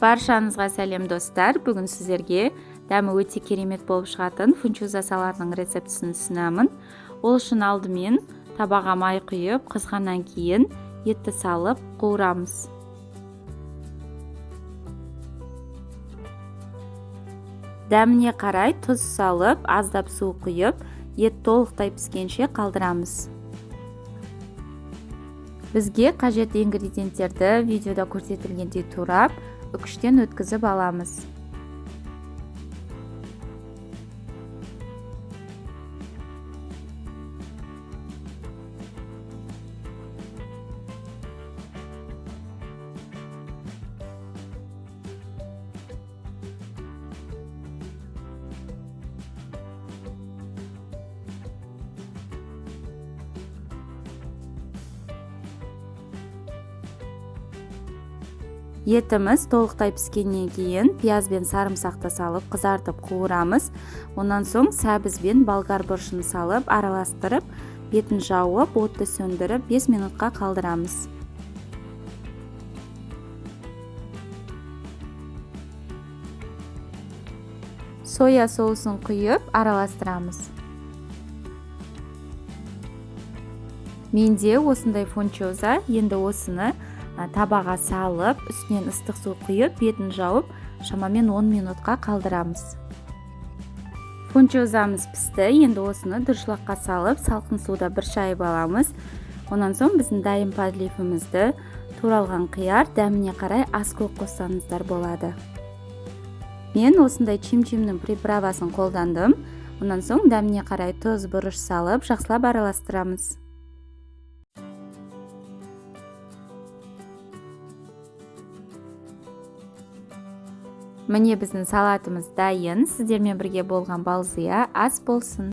Баршаңызға сәлем достар. Бүгін сіздерге дәмі өте керемет болып шығатын фунчоза салатының рецептісін ұсынамын. Ол үшін алдымен табаға май құйып, қызғаннан кейін етті салып қуырамыз. Дәміне қарай тұз салып, аздап су құйып, ет толықтай піскенше қалдырамыз. Бізге қажетті ингредиенттерді видеода көрсетілгендей турап, үкіштен өткізіп аламыз. Етіміз толықтай піскеннен кейін пияз бен сарымсақты салып қызартып қуырамыз. Онан соң сәбіз бен болгар бұрышын салып араластырып, бетін жауып, отты сөндіріп 5 минутқа қалдырамыз. Соя соусын құйып араластырамыз. Менде осындай фунчоза, енді осыны табаға салып, үстінен ыстық су құйып, бетін жауып, шамамен 10 минутқа қалдырамыз. Фунчозамыз пісті, енді осыны дұршылаққа салып, салқын суда бір шайып аламыз. Онан соң біздің дайын подлифімізді, туралған қияр, дәміне қарай ас көп қоссаңыздар болады. Мен осындай чим-чимнің приправасын қолдандым. Онан соң дәміне қарай тұз, бұрыш салып, жақсылап араластырамыз. Міне біздің салатымыз дайын. Сіздермен бірге болған балзия ас болсын.